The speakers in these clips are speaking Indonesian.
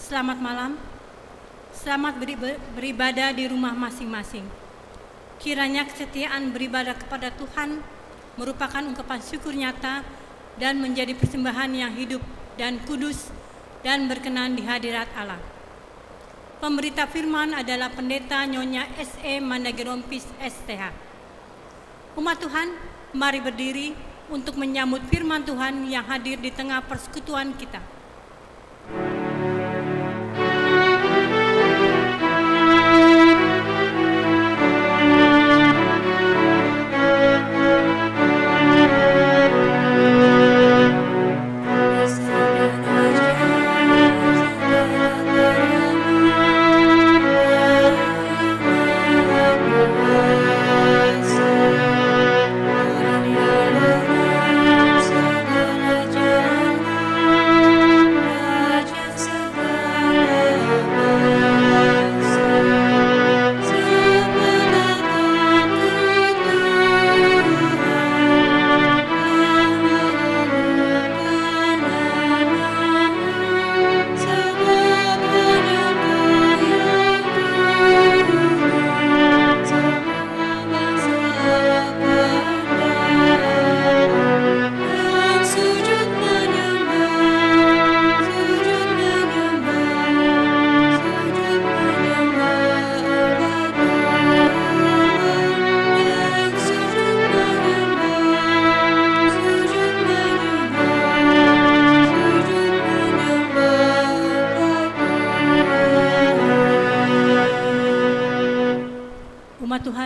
Selamat malam. Selamat beribadah di rumah masing-masing. Kiranya kesetiaan beribadah kepada Tuhan merupakan ungkapan syukur nyata dan menjadi persembahan yang hidup dan kudus dan berkenan di hadirat Allah. Pemberita firman adalah Pendeta Nyonya S.E. Managerompis STH. Umat Tuhan, mari berdiri untuk menyambut firman Tuhan yang hadir di tengah persekutuan kita.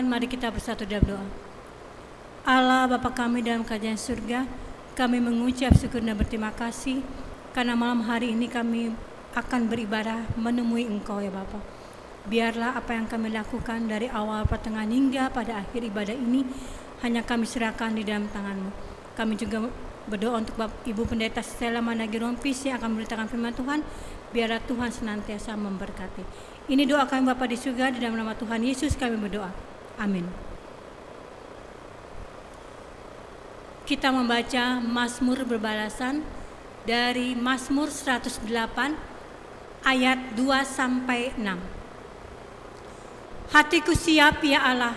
Mari kita bersatu dalam doa. Allah Bapa kami dalam kerajaan surga, kami mengucap syukur dan berterima kasih karena malam hari ini kami akan beribadah menemui Engkau ya Bapa. Biarlah apa yang kami lakukan dari awal pertengahan hingga pada akhir ibadah ini hanya kami serahkan di dalam tangan-Mu. Kami juga berdoa untuk Ibu Pendeta Stella Managerompis yang akan memberitakan firman Tuhan. Biarlah Tuhan senantiasa memberkati. Ini doa kami Bapa di surga, di dalam nama Tuhan Yesus kami berdoa. Amin. Kita membaca Mazmur berbalasan dari Mazmur 108 ayat 2-6. Hatiku siap ya Allah,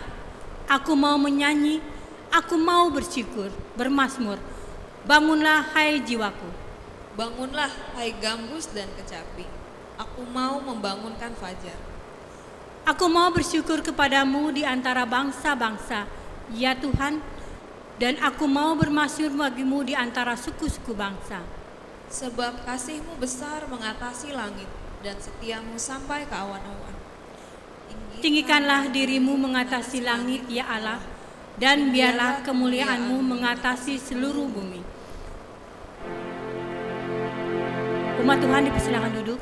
aku mau menyanyi, aku mau bersyukur, bermazmur. Bangunlah hai jiwaku. Bangunlah hai gambus dan kecapi, aku mau membangunkan fajar. Aku mau bersyukur kepadamu di antara bangsa-bangsa, ya Tuhan, dan aku mau bermasyhur bagimu di antara suku-suku bangsa. Sebab kasih-Mu besar mengatasi langit, dan setia-Mu sampai ke awan-awan. Tinggikanlah dirimu mengatasi langit, ya Allah, dan biarlah kemuliaan-Mu mengatasi seluruh bumi. Umat Tuhan dipersilakan duduk.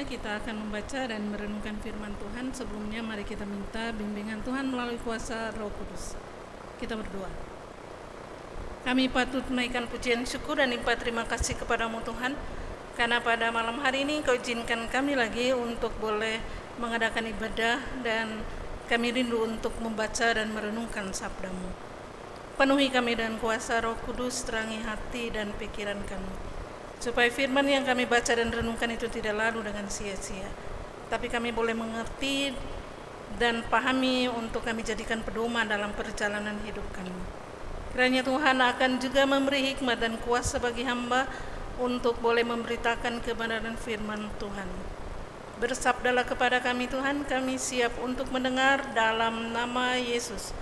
Kita akan membaca dan merenungkan firman Tuhan. Sebelumnya mari kita minta bimbingan Tuhan melalui kuasa Roh Kudus. Kita berdoa. Kami patut menaikkan pujian syukur dan limpah terima kasih kepadamu Tuhan, karena pada malam hari ini Kau izinkan kami lagi untuk boleh mengadakan ibadah, dan kami rindu untuk membaca dan merenungkan sabda-Mu. Penuhi kami dengan kuasa Roh Kudus, terangi hati dan pikiran kami, supaya firman yang kami baca dan renungkan itu tidak lalu dengan sia-sia, tapi kami boleh mengerti dan pahami untuk kami jadikan pedoman dalam perjalanan hidup kami. Kiranya Tuhan akan juga memberi hikmat dan kuasa bagi hamba untuk boleh memberitakan kebenaran firman Tuhan. Bersabdalah kepada kami Tuhan, kami siap untuk mendengar dalam nama Yesus.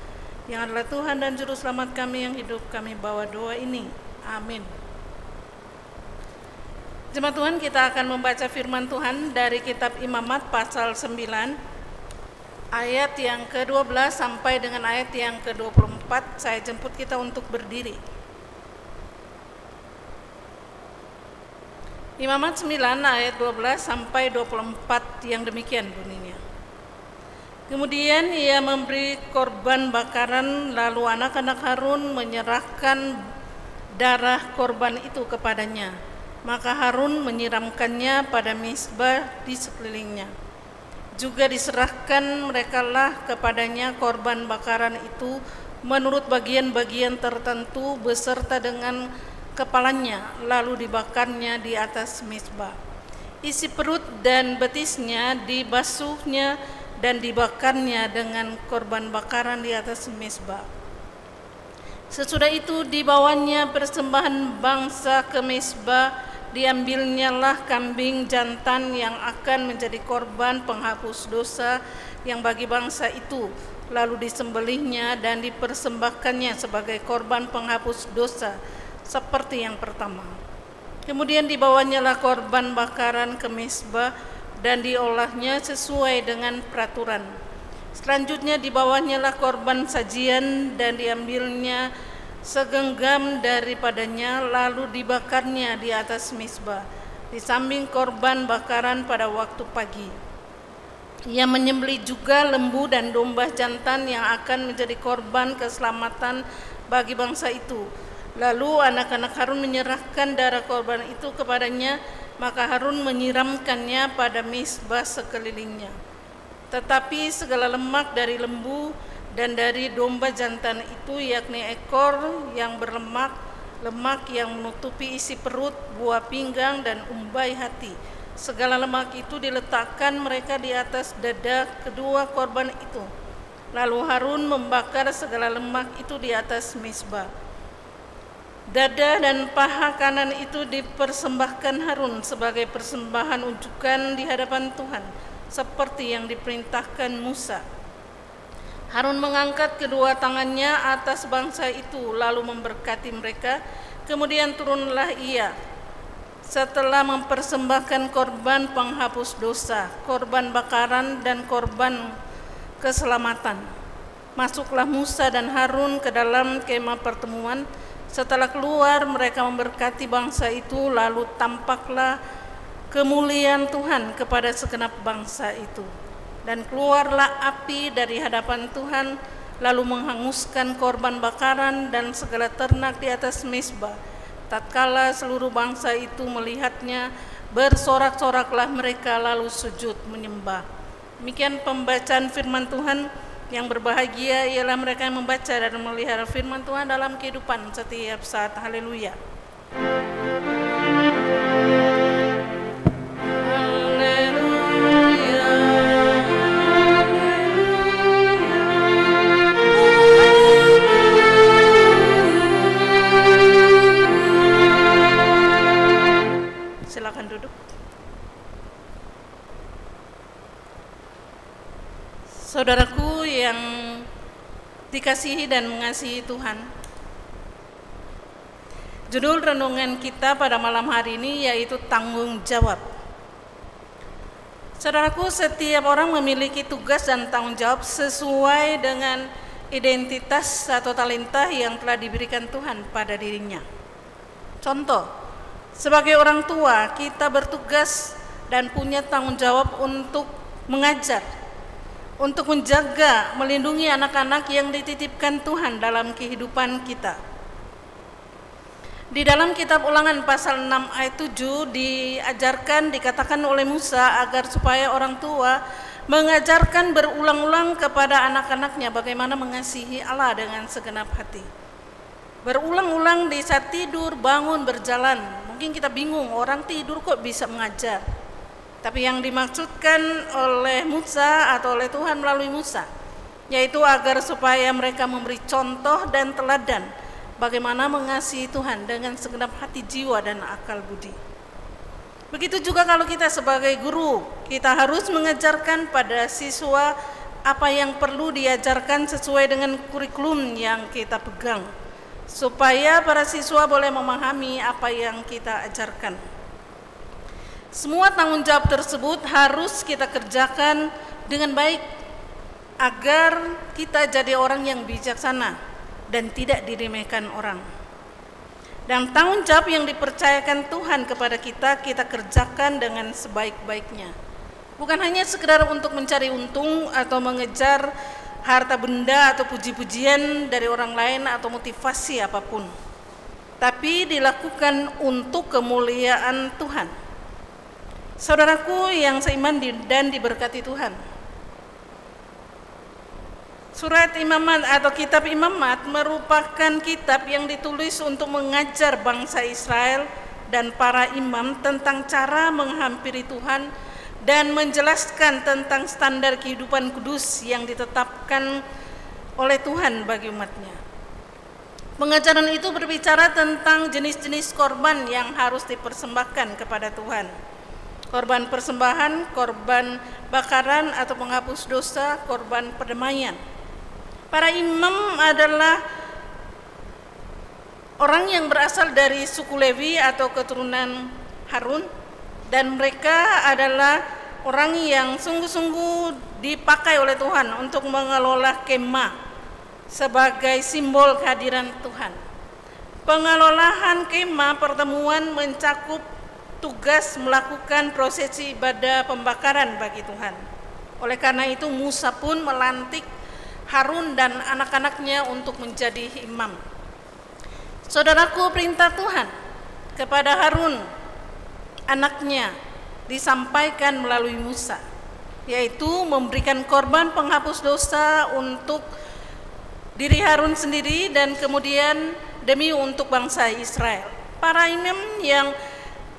yang adalah Tuhan dan Juru Selamat kami yang hidup, kami bawa doa ini. Amin. Jemaat Tuhan, kita akan membaca firman Tuhan dari kitab Imamat pasal 9, ayat yang ke-12 sampai dengan ayat yang ke-24. Saya jemput kita untuk berdiri. Imamat 9 ayat 12 sampai 24 yang demikian bunyinya. Kemudian ia memberi korban bakaran, lalu anak-anak Harun menyerahkan darah korban itu kepadanya. Maka Harun menyiramkannya pada misbah di sekelilingnya. Juga diserahkan merekalah kepadanya korban bakaran itu menurut bagian-bagian tertentu beserta dengan kepalanya, lalu dibakarnya di atas misbah. Isi perut dan betisnya dibasuhnya dan dibakarnya dengan korban bakaran di atas misbah. Sesudah itu dibawanya persembahan bangsa ke misbah, diambilnyalah kambing jantan yang akan menjadi korban penghapus dosa yang bagi bangsa itu, lalu disembelihnya dan dipersembahkannya sebagai korban penghapus dosa seperti yang pertama. Kemudian dibawanyalah korban bakaran ke misbah dan diolahnya sesuai dengan peraturan. Selanjutnya dibawanyalah korban sajian dan diambilnya segenggam daripadanya, lalu dibakarnya di atas misbah di samping korban bakaran pada waktu pagi. Ia menyembelih juga lembu dan domba jantan yang akan menjadi korban keselamatan bagi bangsa itu. Lalu anak-anak Harun menyerahkan darah korban itu kepadanya, maka Harun menyiramkannya pada misbah sekelilingnya. Tetapi segala lemak dari lembu dan dari domba jantan itu, yakni ekor yang berlemak, lemak yang menutupi isi perut, buah pinggang dan umbai hati, segala lemak itu diletakkan mereka di atas dada kedua korban itu. Lalu Harun membakar segala lemak itu di atas misbah. Dada dan paha kanan itu dipersembahkan Harun sebagai persembahan unjukan di hadapan Tuhan, seperti yang diperintahkan Musa. Harun mengangkat kedua tangannya atas bangsa itu, lalu memberkati mereka. Kemudian turunlah ia setelah mempersembahkan korban penghapus dosa, korban bakaran dan korban keselamatan. Masuklah Musa dan Harun ke dalam kemah pertemuan. Setelah keluar, mereka memberkati bangsa itu, lalu tampaklah kemuliaan Tuhan kepada segenap bangsa itu. Dan keluarlah api dari hadapan Tuhan, lalu menghanguskan korban bakaran dan segala ternak di atas misbah. Tatkala seluruh bangsa itu melihatnya, bersorak-soraklah mereka lalu sujud menyembah. Demikian pembacaan firman Tuhan. Yang berbahagia ialah mereka yang membaca dan memelihara firman Tuhan dalam kehidupan setiap saat. Haleluya. Silakan duduk. Saudaraku yang dikasihi dan mengasihi Tuhan, judul renungan kita pada malam hari ini yaitu tanggung jawab. Saudaraku, setiap orang memiliki tugas dan tanggung jawab sesuai dengan identitas atau talenta yang telah diberikan Tuhan pada dirinya. Contoh, sebagai orang tua, kita bertugas dan punya tanggung jawab untuk mengajar, untuk menjaga, melindungi anak-anak yang dititipkan Tuhan dalam kehidupan kita. Di dalam kitab Ulangan pasal 6 ayat 7 dikatakan oleh Musa agar supaya orang tua mengajarkan berulang-ulang kepada anak-anaknya bagaimana mengasihi Allah dengan segenap hati. Berulang-ulang di saat tidur, bangun, berjalan. Mungkin kita bingung, orang tidur kok bisa mengajar. Tapi yang dimaksudkan oleh Musa atau oleh Tuhan melalui Musa, yaitu agar supaya mereka memberi contoh dan teladan bagaimana mengasihi Tuhan dengan segenap hati, jiwa, dan akal budi. Begitu juga kalau kita sebagai guru, kita harus mengajarkan pada siswa apa yang perlu diajarkan sesuai dengan kurikulum yang kita pegang, supaya para siswa boleh memahami apa yang kita ajarkan. Semua tanggung jawab tersebut harus kita kerjakan dengan baik agar kita jadi orang yang bijaksana dan tidak diremehkan orang. Dan tanggung jawab yang dipercayakan Tuhan kepada kita, kita kerjakan dengan sebaik-baiknya. Bukan hanya sekedar untuk mencari untung atau mengejar harta benda atau puji-pujian dari orang lain atau motivasi apapun, tapi dilakukan untuk kemuliaan Tuhan. Saudaraku yang seiman dan diberkati Tuhan, surat Imamat atau kitab Imamat merupakan kitab yang ditulis untuk mengajar bangsa Israel dan para imam tentang cara menghampiri Tuhan dan menjelaskan tentang standar kehidupan kudus yang ditetapkan oleh Tuhan bagi umatnya. Pengajaran itu berbicara tentang jenis-jenis korban yang harus dipersembahkan kepada Tuhan. Korban persembahan, korban bakaran atau penghapus dosa, korban perdamaian. Para imam adalah orang yang berasal dari suku Lewi atau keturunan Harun, dan mereka adalah orang yang sungguh-sungguh dipakai oleh Tuhan untuk mengelola kemah sebagai simbol kehadiran Tuhan. Pengelolaan kemah pertemuan mencakup tugas melakukan prosesi ibadah pembakaran bagi Tuhan. Oleh karena itu Musa pun melantik Harun dan anak-anaknya untuk menjadi imam. Saudaraku, perintah Tuhan kepada Harun anaknya disampaikan melalui Musa, yaitu memberikan korban penghapus dosa untuk diri Harun sendiri dan kemudian demi untuk bangsa Israel. Para imam yang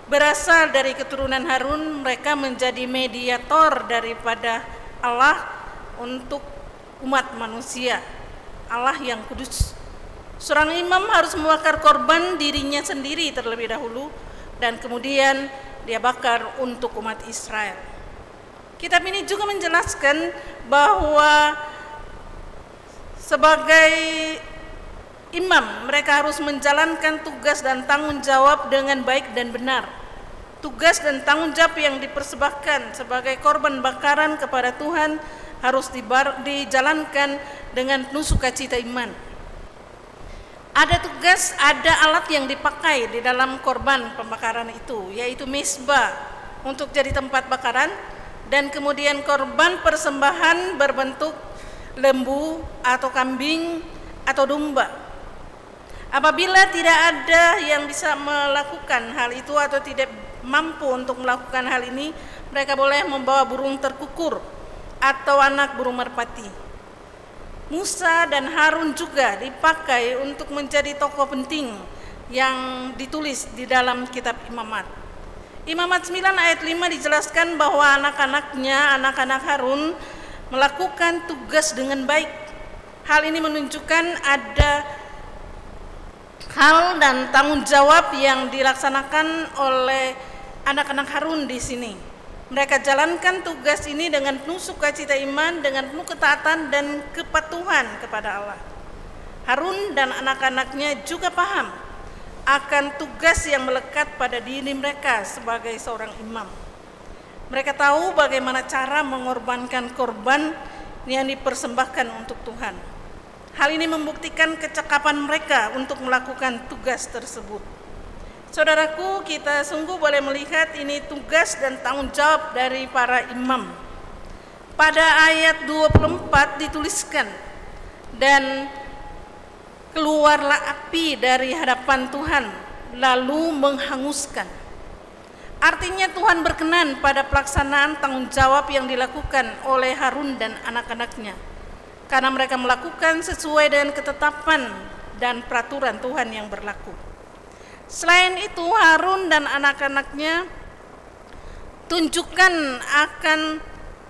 berasal dari keturunan Harun, mereka menjadi mediator daripada Allah untuk umat manusia, Allah yang kudus. Seorang imam harus membakar korban dirinya sendiri terlebih dahulu dan kemudian dia bakar untuk umat Israel. Kitab ini juga menjelaskan bahwa sebagai imam mereka harus menjalankan tugas dan tanggung jawab dengan baik dan benar. Tugas dan tanggung jawab yang dipersembahkan sebagai korban bakaran kepada Tuhan harus dijalankan dengan penuh sukacita iman. Ada tugas, ada alat yang dipakai di dalam korban pembakaran itu, yaitu mezbah untuk jadi tempat bakaran, dan kemudian korban persembahan berbentuk lembu atau kambing atau domba. Apabila tidak ada yang bisa melakukan hal itu atau tidak mampu untuk melakukan hal ini, mereka boleh membawa burung terkukur atau anak burung merpati. Musa dan Harun juga dipakai untuk menjadi tokoh penting yang ditulis di dalam kitab Imamat. Imamat 9 ayat 5 dijelaskan bahwa anak-anak Harun melakukan tugas dengan baik. Hal ini menunjukkan ada hal dan tanggung jawab yang dilaksanakan oleh anak-anak Harun di sini. Mereka jalankan tugas ini dengan penuh sukacita iman, dengan penuh ketaatan dan kepatuhan kepada Allah. Harun dan anak-anaknya juga paham akan tugas yang melekat pada diri mereka sebagai seorang imam. Mereka tahu bagaimana cara mengorbankan korban yang dipersembahkan untuk Tuhan. Hal ini membuktikan kecakapan mereka untuk melakukan tugas tersebut. Saudaraku, kita sungguh boleh melihat ini tugas dan tanggung jawab dari para imam. Pada ayat 24 dituliskan, dan keluarlah api dari hadapan Tuhan lalu menghanguskan. Artinya Tuhan berkenan pada pelaksanaan tanggung jawab yang dilakukan oleh Harun dan anak-anaknya, karena mereka melakukan sesuai dengan ketetapan dan peraturan Tuhan yang berlaku. Selain itu, Harun dan anak-anaknya tunjukkan akan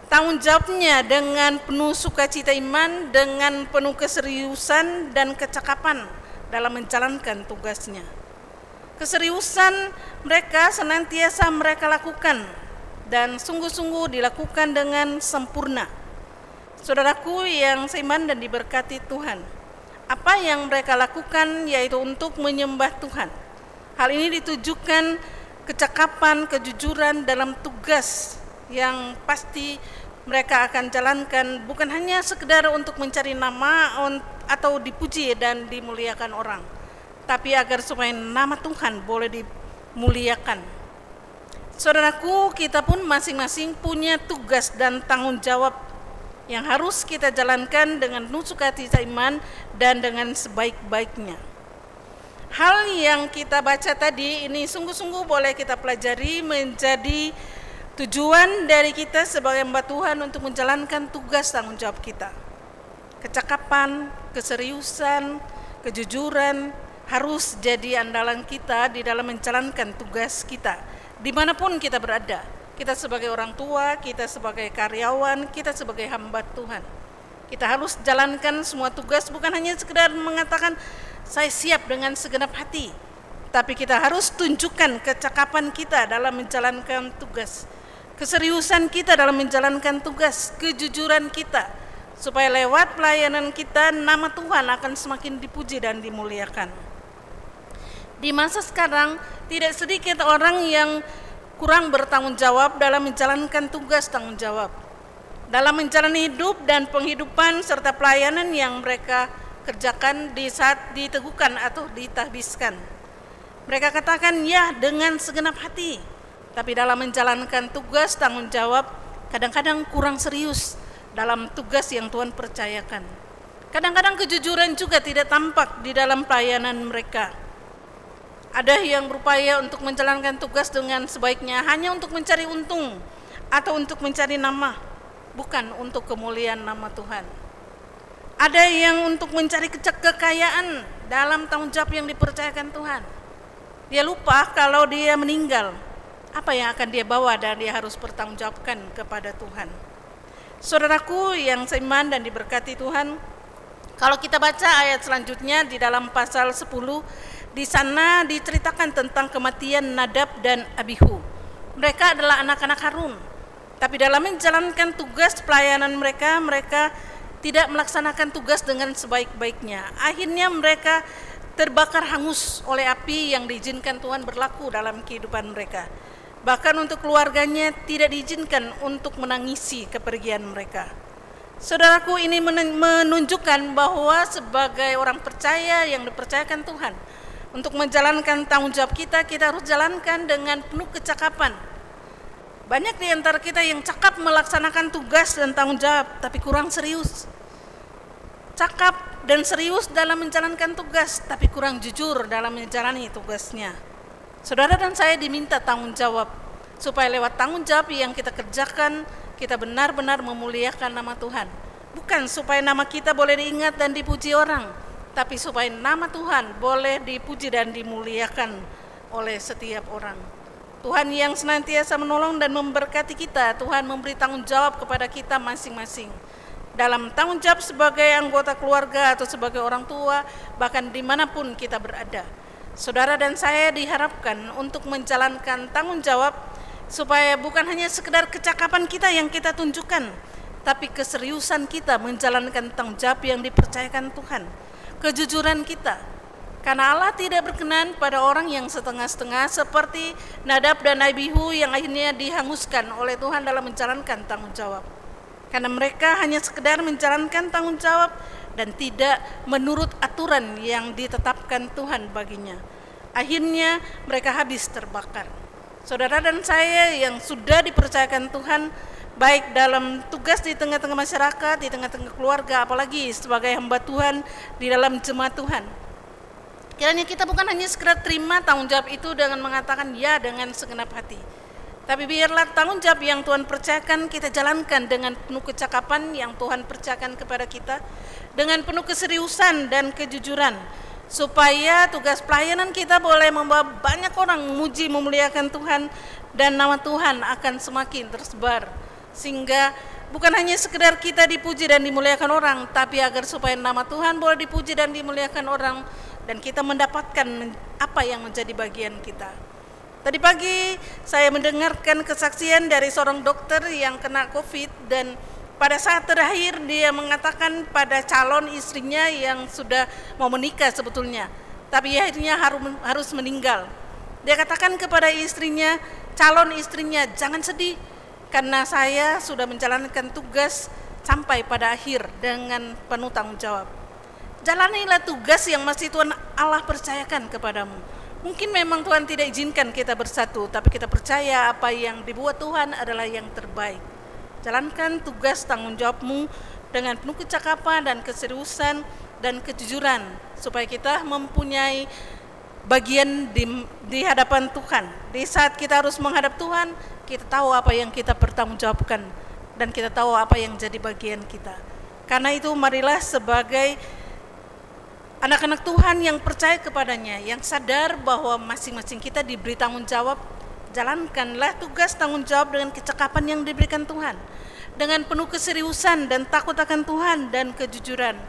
tanggung jawabnya dengan penuh sukacita iman, dengan penuh keseriusan dan kecakapan dalam menjalankan tugasnya. Keseriusan mereka senantiasa mereka lakukan dan sungguh-sungguh dilakukan dengan sempurna. Saudaraku yang seiman dan diberkati Tuhan, apa yang mereka lakukan yaitu untuk menyembah Tuhan. Hal ini ditujukan kecakapan, kejujuran dalam tugas yang pasti mereka akan jalankan, bukan hanya sekedar untuk mencari nama atau dipuji dan dimuliakan orang, tapi agar supaya nama Tuhan boleh dimuliakan. Saudaraku, kita pun masing-masing punya tugas dan tanggung jawab yang harus kita jalankan dengan penuh sukacita iman dan dengan sebaik-baiknya. Hal yang kita baca tadi ini sungguh-sungguh boleh kita pelajari menjadi tujuan dari kita sebagai hamba Tuhan untuk menjalankan tugas tanggung jawab kita. Kecakapan, keseriusan, kejujuran harus jadi andalan kita di dalam menjalankan tugas kita dimanapun kita berada. Kita sebagai orang tua, kita sebagai karyawan, kita sebagai hamba Tuhan. Kita harus jalankan semua tugas, bukan hanya sekedar mengatakan saya siap dengan segenap hati, tapi kita harus tunjukkan kecakapan kita dalam menjalankan tugas, keseriusan kita dalam menjalankan tugas, kejujuran kita, supaya lewat pelayanan kita nama Tuhan akan semakin dipuji dan dimuliakan. Di masa sekarang tidak sedikit orang yang kurang bertanggung jawab dalam menjalankan tugas tanggung jawab, dalam menjalani hidup dan penghidupan serta pelayanan yang mereka kerjakan di saat diteguhkan atau ditahbiskan. Mereka katakan ya dengan segenap hati, tapi dalam menjalankan tugas tanggung jawab kadang-kadang kurang serius dalam tugas yang Tuhan percayakan. Kadang-kadang kejujuran juga tidak tampak di dalam pelayanan mereka. Ada yang berupaya untuk menjalankan tugas dengan sebaiknya hanya untuk mencari untung atau untuk mencari nama, bukan untuk kemuliaan nama Tuhan. Ada yang untuk mencari kekayaan dalam tanggung jawab yang dipercayakan Tuhan. Dia lupa kalau dia meninggal, apa yang akan dia bawa dan dia harus bertanggungjawabkan kepada Tuhan. Saudaraku yang seiman dan diberkati Tuhan, kalau kita baca ayat selanjutnya di dalam pasal 10, di sana diceritakan tentang kematian Nadab dan Abihu. Mereka adalah anak-anak Harun, tapi dalam menjalankan tugas pelayanan mereka tidak melaksanakan tugas dengan sebaik-baiknya. Akhirnya mereka terbakar hangus oleh api yang diizinkan Tuhan berlaku dalam kehidupan mereka. Bahkan untuk keluarganya tidak diizinkan untuk menangisi kepergian mereka. Saudaraku, ini menunjukkan bahwa sebagai orang percaya yang dipercayakan Tuhan, untuk menjalankan tanggung jawab kita harus jalankan dengan penuh kecakapan. Banyak di antara kita yang cakap melaksanakan tugas dan tanggung jawab, tapi kurang serius. Cakap dan serius dalam menjalankan tugas, tapi kurang jujur dalam menjalani tugasnya. Saudara dan saya diminta tanggung jawab, supaya lewat tanggung jawab yang kita kerjakan, kita benar-benar memuliakan nama Tuhan. Bukan supaya nama kita boleh diingat dan dipuji orang, tapi supaya nama Tuhan boleh dipuji dan dimuliakan oleh setiap orang. Tuhan yang senantiasa menolong dan memberkati kita. Tuhan memberi tanggung jawab kepada kita masing-masing. Dalam tanggung jawab sebagai anggota keluarga atau sebagai orang tua, bahkan dimanapun kita berada. Saudara dan saya diharapkan untuk menjalankan tanggung jawab, supaya bukan hanya sekedar kecakapan kita yang kita tunjukkan, tapi keseriusan kita menjalankan tanggung jawab yang dipercayakan Tuhan. Kejujuran kita, karena Allah tidak berkenan pada orang yang setengah-setengah seperti Nadab dan Abihu yang akhirnya dihanguskan oleh Tuhan dalam menjalankan tanggung jawab. Karena mereka hanya sekedar menjalankan tanggung jawab dan tidak menurut aturan yang ditetapkan Tuhan baginya. Akhirnya mereka habis terbakar. Saudara dan saya yang sudah dipercayakan Tuhan, baik dalam tugas di tengah-tengah masyarakat, di tengah-tengah keluarga, apalagi sebagai hamba Tuhan di dalam jemaat Tuhan, kiranya kita bukan hanya sekedar terima tanggung jawab itu dengan mengatakan ya dengan segenap hati, tapi biarlah tanggung jawab yang Tuhan percayakan kita jalankan dengan penuh kecakapan yang Tuhan percayakan kepada kita, dengan penuh keseriusan dan kejujuran, supaya tugas pelayanan kita boleh membawa banyak orang memuji memuliakan Tuhan, dan nama Tuhan akan semakin tersebar, sehingga bukan hanya sekedar kita dipuji dan dimuliakan orang, tapi agar supaya nama Tuhan boleh dipuji dan dimuliakan orang, dan kita mendapatkan apa yang menjadi bagian kita. Tadi pagi saya mendengarkan kesaksian dari seorang dokter yang kena COVID, dan pada saat terakhir dia mengatakan pada calon istrinya yang sudah mau menikah sebetulnya, tapi akhirnya harus meninggal. Dia katakan kepada istrinya, calon istrinya, jangan sedih karena saya sudah menjalankan tugas sampai pada akhir dengan penuh tanggung jawab. Jalanilah tugas yang masih Tuhan Allah percayakan kepadamu. Mungkin memang Tuhan tidak izinkan kita bersatu, tapi kita percaya apa yang dibuat Tuhan adalah yang terbaik. Jalankan tugas tanggung jawabmu dengan penuh kecakapan dan keseriusan dan kejujuran, supaya kita mempunyai bagian di hadapan Tuhan. Di saat kita harus menghadap Tuhan, kita tahu apa yang kita pertanggungjawabkan dan kita tahu apa yang jadi bagian kita. Karena itu marilah sebagai anak-anak Tuhan yang percaya kepadanya, yang sadar bahwa masing-masing kita diberi tanggung jawab, jalankanlah tugas tanggung jawab dengan kecakapan yang diberikan Tuhan, dengan penuh keseriusan dan takut akan Tuhan dan kejujuran,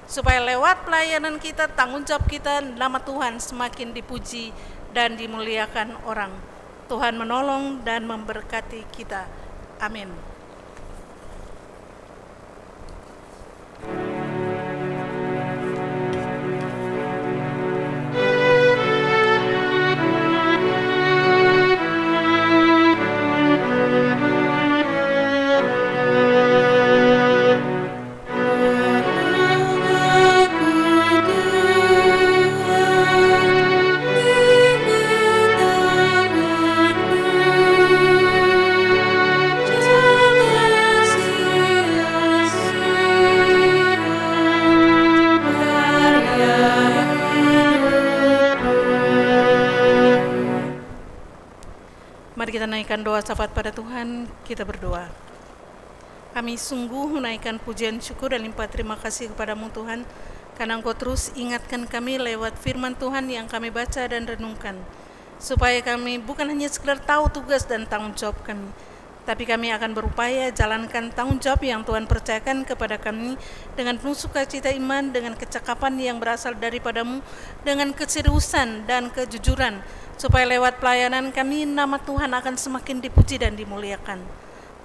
supaya lewat pelayanan kita, tanggung jawab kita, nama Tuhan semakin dipuji dan dimuliakan orang. Tuhan menolong dan memberkati kita. Amin. Kita naikkan doa syafaat pada Tuhan, kita berdoa. Kami sungguh menaikkan pujian syukur dan limpah terima kasih kepadamu Tuhan, karena Engkau terus ingatkan kami lewat firman Tuhan yang kami baca dan renungkan, supaya kami bukan hanya sekedar tahu tugas dan tanggung jawab kami, tapi kami akan berupaya jalankan tanggung jawab yang Tuhan percayakan kepada kami dengan penuh sukacita iman, dengan kecakapan yang berasal daripadamu, dengan keseriusan dan kejujuran, supaya lewat pelayanan kami nama Tuhan akan semakin dipuji dan dimuliakan.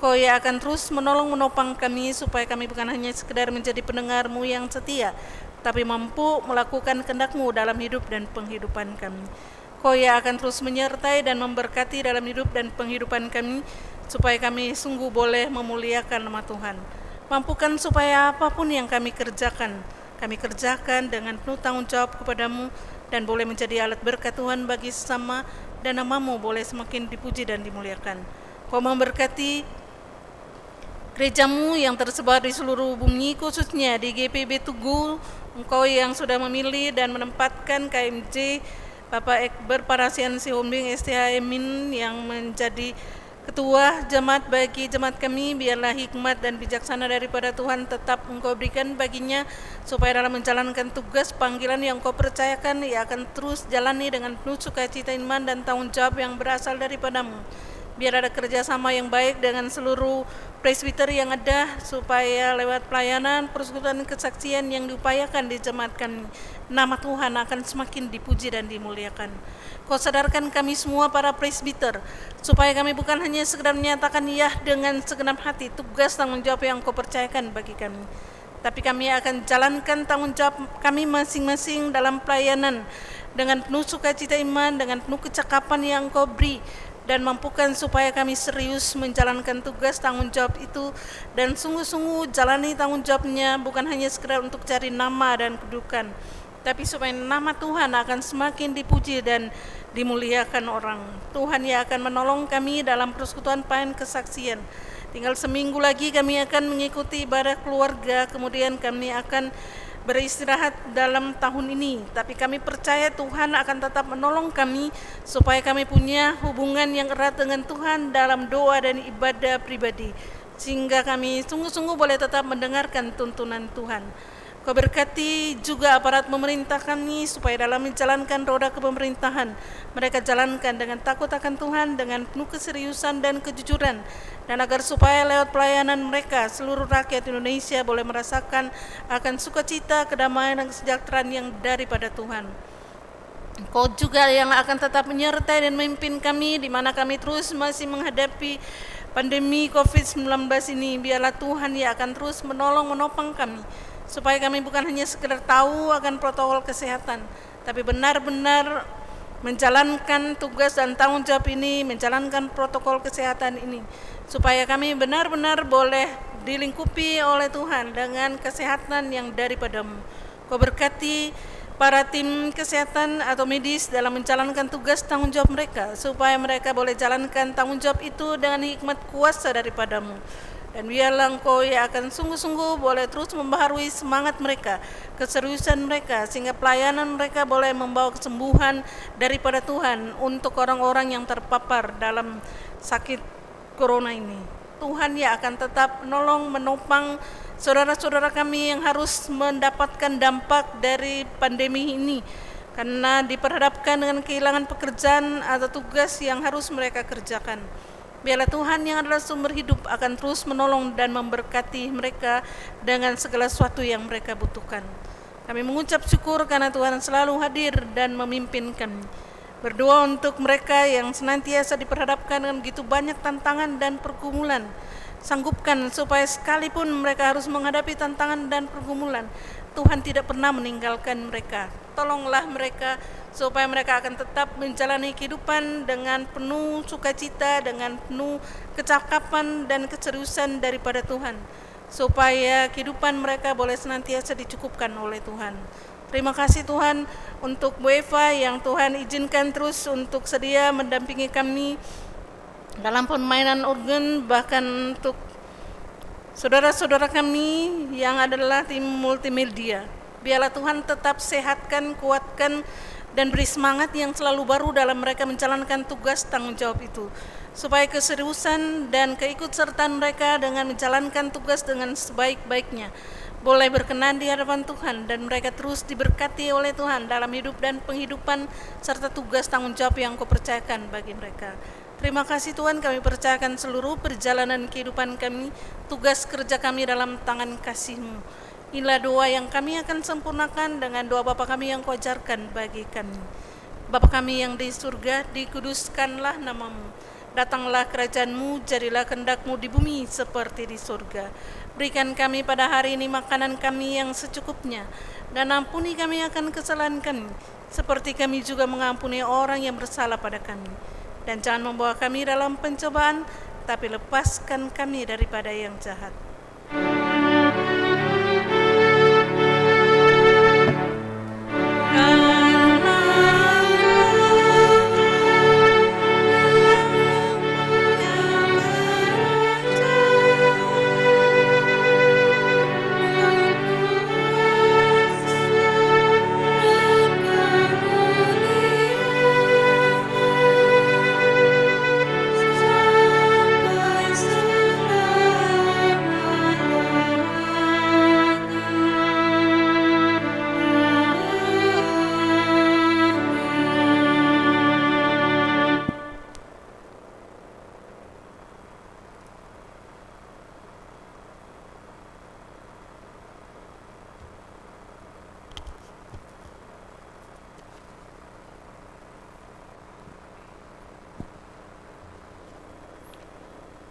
Kau yang akan terus menolong menopang kami supaya kami bukan hanya sekedar menjadi pendengar-Mu yang setia, tapi mampu melakukan kehendak-Mu dalam hidup dan penghidupan kami. Kau yang akan terus menyertai dan memberkati dalam hidup dan penghidupan kami, supaya kami sungguh boleh memuliakan nama Tuhan. Mampukan supaya apapun yang kami kerjakan dengan penuh tanggung jawab kepadamu, dan boleh menjadi alat berkat Tuhan bagi sesama, dan nama-Mu boleh semakin dipuji dan dimuliakan. Kau memberkati gereja-Mu yang tersebar di seluruh bumi, khususnya di GPB Tugu. Engkau yang sudah memilih dan menempatkan KMJ Bapak Ekber Parasian Sihombing STHMin yang menjadi Ketua jemaat bagi jemaat kami, biarlah hikmat dan bijaksana daripada Tuhan tetap Engkau berikan baginya, supaya dalam menjalankan tugas panggilan yang Engkau percayakan, ia akan terus jalani dengan penuh sukacita iman dan tanggung jawab yang berasal daripadamu. Biar ada kerjasama yang baik dengan seluruh presbiter yang ada, supaya lewat pelayanan, persekutuan kesaksian yang diupayakan di jemaat kami, nama Tuhan akan semakin dipuji dan dimuliakan. Kau sadarkan kami semua para presbiter, supaya kami bukan hanya sekedar menyatakan ya dengan segenap hati tugas tanggung jawab yang Kau percayakan bagi kami, tapi kami akan jalankan tanggung jawab kami masing-masing dalam pelayanan dengan penuh sukacita iman, dengan penuh kecakapan yang Kau beri, dan mampukan supaya kami serius menjalankan tugas tanggung jawab itu, dan sungguh-sungguh jalani tanggung jawabnya bukan hanya sekedar untuk cari nama dan kedudukan, tapi supaya nama Tuhan akan semakin dipuji dan dimuliakan orang. Tuhan yang akan menolong kami dalam persekutuan pelayanan kesaksian. Tinggal seminggu lagi kami akan mengikuti ibadah keluarga, kemudian kami akan beristirahat dalam tahun ini, tapi kami percaya Tuhan akan tetap menolong kami supaya kami punya hubungan yang erat dengan Tuhan dalam doa dan ibadah pribadi, sehingga kami sungguh-sungguh boleh tetap mendengarkan tuntunan Tuhan. Kau berkati juga aparat pemerintah kami supaya dalam menjalankan roda kepemerintahan mereka jalankan dengan takut akan Tuhan, dengan penuh keseriusan dan kejujuran, dan agar supaya lewat pelayanan mereka seluruh rakyat Indonesia boleh merasakan akan sukacita, kedamaian dan kesejahteraan yang daripada Tuhan. Kau juga yang akan tetap menyertai dan memimpin kami di mana kami terus masih menghadapi pandemi COVID-19 ini, biarlah Tuhan yang akan terus menolong menopang kami, supaya kami bukan hanya sekedar tahu akan protokol kesehatan, tapi benar-benar menjalankan tugas dan tanggung jawab ini, menjalankan protokol kesehatan ini, supaya kami benar-benar boleh dilingkupi oleh Tuhan dengan kesehatan yang daripadamu. Kau berkati para tim kesehatan atau medis dalam menjalankan tugas tanggung jawab mereka, supaya mereka boleh jalankan tanggung jawab itu dengan hikmat kuasa daripadamu. Dan biarlah Engkau yang akan sungguh-sungguh boleh terus membaharui semangat mereka, keseriusan mereka, sehingga pelayanan mereka boleh membawa kesembuhan daripada Tuhan untuk orang-orang yang terpapar dalam sakit corona ini. Tuhan yang akan tetap menolong, menopang saudara-saudara kami yang harus mendapatkan dampak dari pandemi ini, karena diperhadapkan dengan kehilangan pekerjaan atau tugas yang harus mereka kerjakan. Biarlah Tuhan yang adalah sumber hidup akan terus menolong dan memberkati mereka dengan segala sesuatu yang mereka butuhkan. Kami mengucap syukur karena Tuhan selalu hadir dan memimpin kami. Berdoa untuk mereka yang senantiasa diperhadapkan dengan begitu banyak tantangan dan pergumulan. Sanggupkan supaya sekalipun mereka harus menghadapi tantangan dan pergumulan, Tuhan tidak pernah meninggalkan mereka. Tolonglah mereka supaya mereka akan tetap menjalani kehidupan dengan penuh sukacita, dengan penuh kecakapan dan keseriusan daripada Tuhan, supaya kehidupan mereka boleh senantiasa dicukupkan oleh Tuhan. Terima kasih Tuhan untuk Bu Eva yang Tuhan izinkan terus untuk sedia mendampingi kami dalam permainan organ, bahkan untuk saudara-saudara kami yang adalah tim multimedia. Biarlah Tuhan tetap sehatkan, kuatkan, dan beri semangat yang selalu baru dalam mereka menjalankan tugas tanggung jawab itu, supaya keseriusan dan keikutsertaan mereka dengan menjalankan tugas dengan sebaik-baiknya boleh berkenan di hadapan Tuhan, dan mereka terus diberkati oleh Tuhan dalam hidup dan penghidupan serta tugas tanggung jawab yang Kau percayakan bagi mereka. Terima kasih Tuhan, kami percayakan seluruh perjalanan kehidupan kami, tugas kerja kami dalam tangan kasih-Mu. Inilah doa yang kami akan sempurnakan dengan doa Bapa kami yang Kau ajarkan bagi kami. Bapa kami yang di surga, dikuduskanlah nama-Mu. Datanglah kerajaan-Mu, jadilah kehendak-Mu di bumi seperti di surga. Berikan kami pada hari ini makanan kami yang secukupnya, dan ampuni kami akan kesalahan kami, seperti kami juga mengampuni orang yang bersalah pada kami. Dan jangan membawa kami dalam pencobaan, tapi lepaskan kami daripada yang jahat.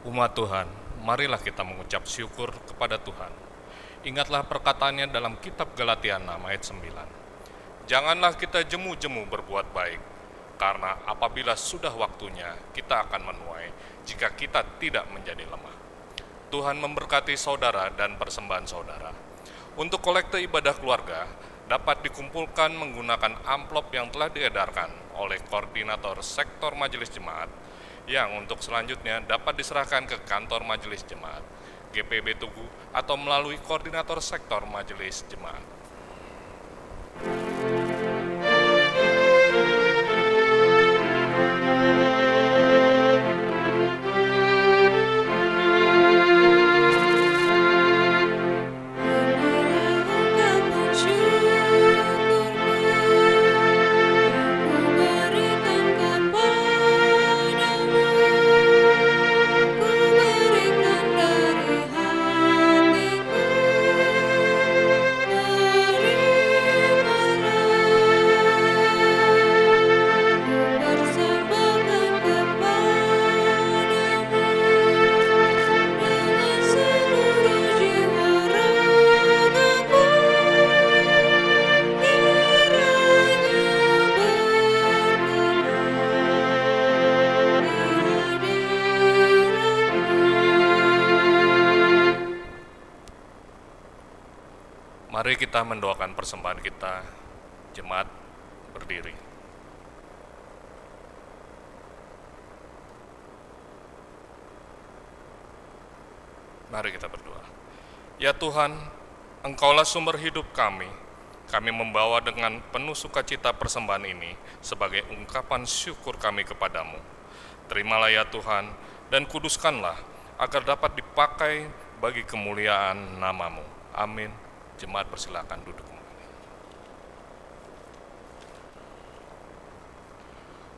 Umat Tuhan, marilah kita mengucap syukur kepada Tuhan. Ingatlah perkataannya dalam kitab Galatia 6 ayat 9. Janganlah kita jemu-jemu berbuat baik, karena apabila sudah waktunya, kita akan menuai jika kita tidak menjadi lemah. Tuhan memberkati saudara dan persembahan saudara. Untuk kolekte ibadah keluarga, dapat dikumpulkan menggunakan amplop yang telah diedarkan oleh Koordinator Sektor Majelis Jemaat, yang untuk selanjutnya dapat diserahkan ke kantor Majelis Jemaat, GPB Tugu, atau melalui Koordinator Sektor Majelis Jemaat. Ku berikan dari hatiku Mari kita mendoakan persembahan kita. Jemaat berdiri. Mari kita berdoa. Ya Tuhan, Engkaulah sumber hidup kami. Kami membawa dengan penuh sukacita persembahan ini sebagai ungkapan syukur kami kepadamu. Terimalah ya Tuhan, dan kuduskanlah agar dapat dipakai bagi kemuliaan nama-Mu. Amin. Jemaat persilakan duduk.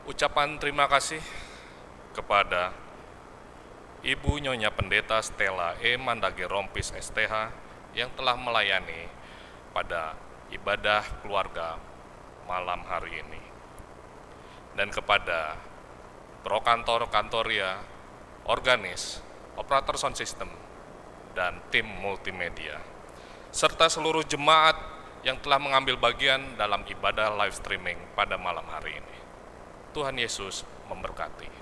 Ucapan terima kasih kepada Ibu Nyonya Pendeta Stella E. Mandage Rompis STH yang telah melayani pada ibadah keluarga malam hari ini. Dan kepada Prokantor-kantoria, organis, operator sound system, dan tim multimedia, serta seluruh jemaat yang telah mengambil bagian dalam ibadah live streaming pada malam hari ini. Tuhan Yesus memberkati.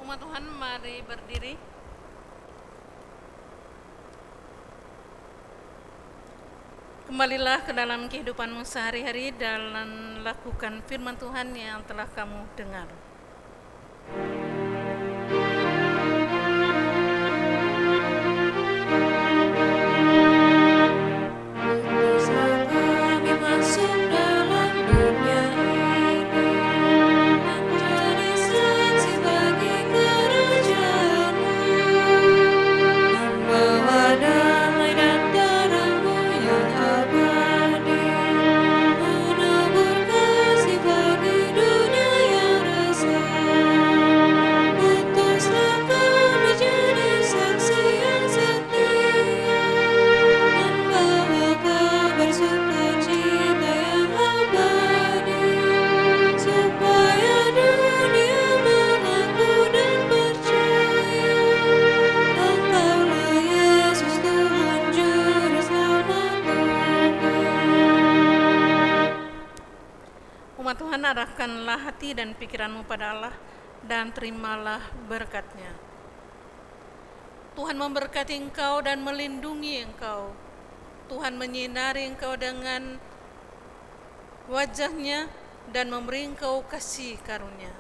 Umat Tuhan, mari berdiri. Kembalilah ke dalam kehidupanmu sehari-hari dan lakukan firman Tuhan yang telah kamu dengar. Tuhan, arahkanlah hati dan pikiranmu pada Allah dan terimalah berkat-Nya. Tuhan memberkati engkau dan melindungi engkau. Tuhan menyinari engkau dengan wajah-Nya dan memberi engkau kasih karunia.